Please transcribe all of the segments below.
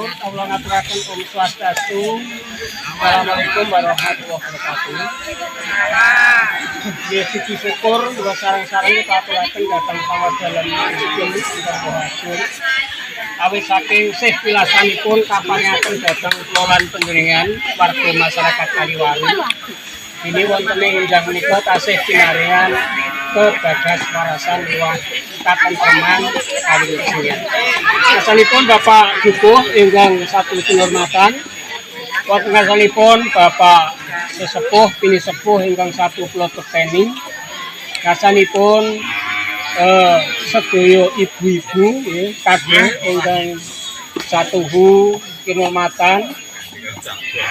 Allah ngaturaken Om Swastiastu. Assalamualaikum warahmatullahi wabarakatuh. Ya siji syukur kula sareng-sareng katuraken dhateng pangadalan Gusti Subhanahu. Awit saking sih pilasanipun kapangaken dhateng kelolaan panjenengan warga masyarakat Kaliwaru. Ini wonten ing injang menika tasih pinaringan kebagas warasan liwat katentreman kawilujengan. Asalipun Bapak Dukuh ingkang satu kinurmatan, wonten asalipun Bapak sesepuh pinisepuh ingkang satu kula tetening, asalipun sedaya ibu-ibu kadang ingkang satuhu kinurmatan.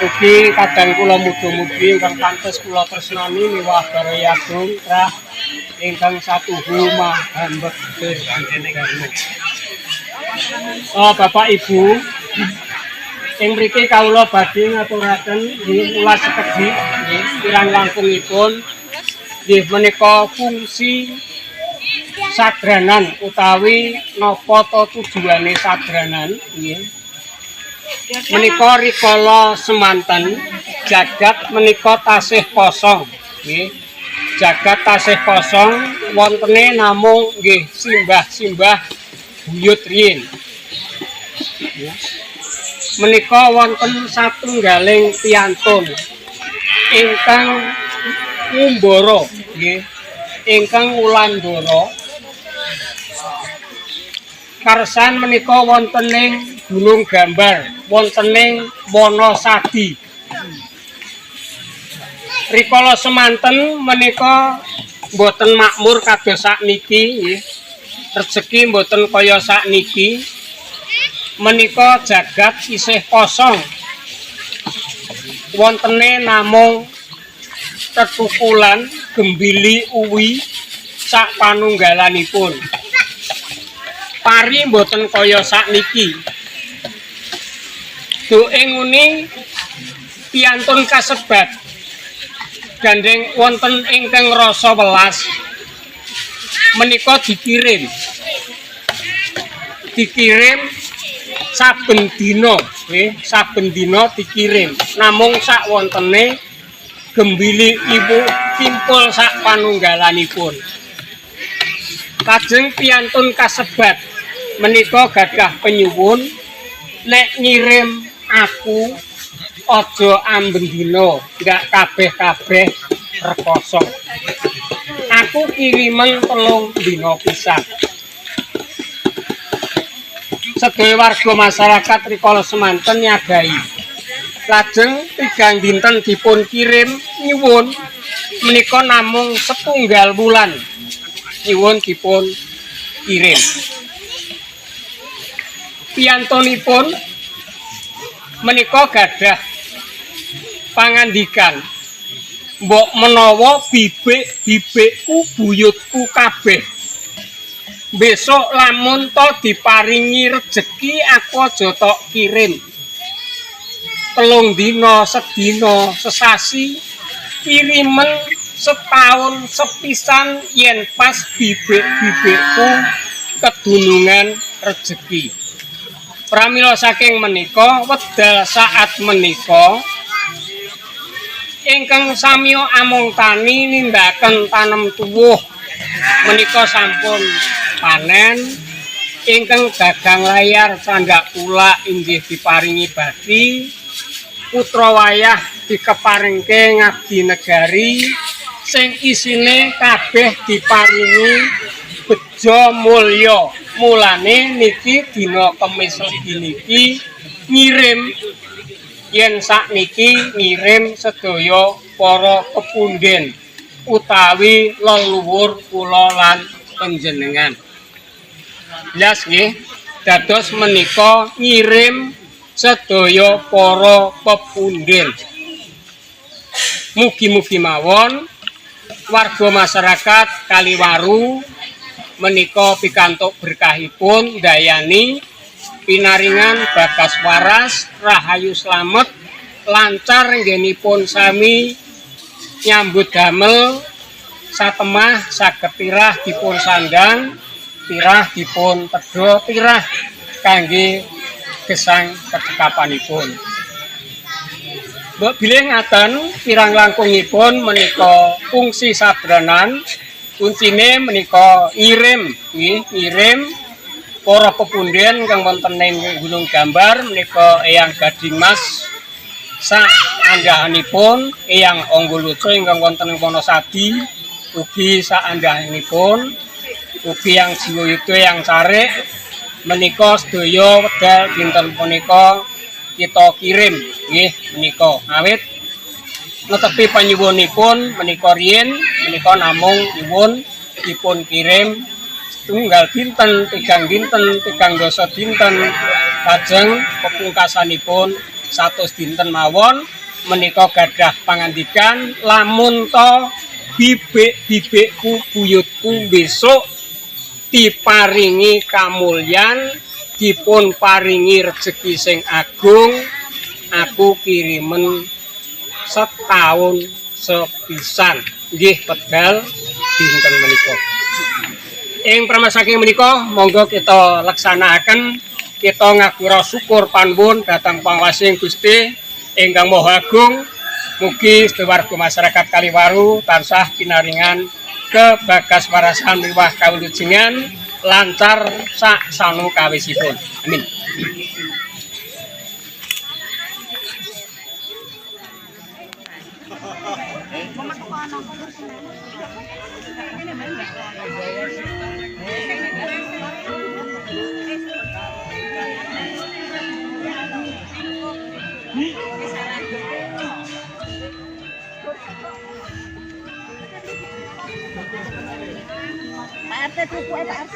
Ugi kadang kula mugi-mugi ingkang pantes kula tresnani miwah Baraya Agung rah ingkang satuhu mahambektir panjenengan. Bapak Ibu, ing mriki kawula badhe ngaturaken ulas sekedhik nggih kirang langkungipun nggih menika fungsi sadranan utawi napa ta tujuane sadranan nggih. Menika rikala semanten jagat menika tasih kosong nggih. Jagat tasih kosong wontene namung nggih simbah-simbah buyut riyin. Menika wonten satunggaling piantun ingkang ngumbara nggih. Ingkang wulandara karsan menika wonten ing Gunung Gambar, wonten ing Wonosadi. Rikala semanten menika mboten makmur kados sakniki nggih. Rezeki mboten kaya sakniki. Menika jagat isih kosong. Wontene namung tetukulan gembili uwi sak panunggalanipun. Pari mboten kaya sakniki. Doing nguni piantun kasebat gandeng wonten ingkang rasa welas menika dikirim saben dina nggih saben dina dikirim namung sak wontene gembili ibu timpul sak panunggalanipun. Kajeng piantun kasebat menika gadah penyuwun nek ngirim aku aja amben dina ndak kabeh-kabeh rekoso. Aku kirimen 3 dina pisan. Sedaya warga masyarakat rikala semanten nyadai. Lajeng 3 dinten dipun kirim nyuwun menika namung setunggal wulan nyuwun dipun kirim. Piyantunipun menika gadah pangandikan mbok menawa bibik-bibikku buyutku kabeh besok lamun to diparingi rejeki aku aja tok kirim 3 dina sedina sesasi kirimen setahun sepisan yen pas bibik-bibikku kedunungan rejeki. Pramila saking menika wedal saat menika ingkang samya amung tani nindakaken tanem tuwuh menika sampun panen ingkang dagang layar candak kula inggih diparingi bati putra wayah dikeparingke ngabdi negari sing isine kabeh diparingi bejo mulya. Mulane niki dina Kamis niki ngirim yen sakniki ngirim sedaya para pepunden utawi leluhur kula lan panjenengan. Jelas nggih, dados menika ngirim sedaya para pepunden. Mugi-mugi mawon warga masyarakat Kaliwaru menika pikantuk berkahipun dayani pinaringan bagas waras rahayu slamet lancar nggenipun sami nyambut damel satemah saged tirah dipun sandang tirah dipun tedha tirah kangge gesang kecekapanipun. Mbok bilih ngaten kirang langkungipun menika fungsi sadranan kuncine menika ngirim nggih ngirim para pepunden kang wonten ing Gunung Gambar menika Eyang Gading Mas sak andhahanipun Eyang Angguluco ingkang wonten ing Wonosadi ugi sak andhahanipun ugi yang Jiwoyuda yang Carik menika sedaya wedal dinten punika kita kirim nggih menika awit netepi panyuwunipun menika riyin menika namung nyuwun dipun kirim tunggal dinten tigang dasa dinten lajeng pepungkasanipun 100 dinten mawon menika gadah pangandikan lamun to bibik-bibikku buyutku besok diparingi kamulyan dipun paringi rezeki sing agung aku kirimen setahun sepisan nggih pedal dinten menika ing pramasaki menika monggo kita laksanakaken kita ngagura syukur panuwun dhateng Pangwasing Gusti ingkang Maha Agung mugi sewarga masyarakat Kaliwaru tansah pinaringan kebagas warasan miwah kawulujengan lancar sak sanu kawisipun. Amin. Pak RT tuku Pak RT.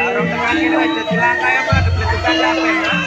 Orang tekan ini aja dilangkai apa ada beletukan apa ya?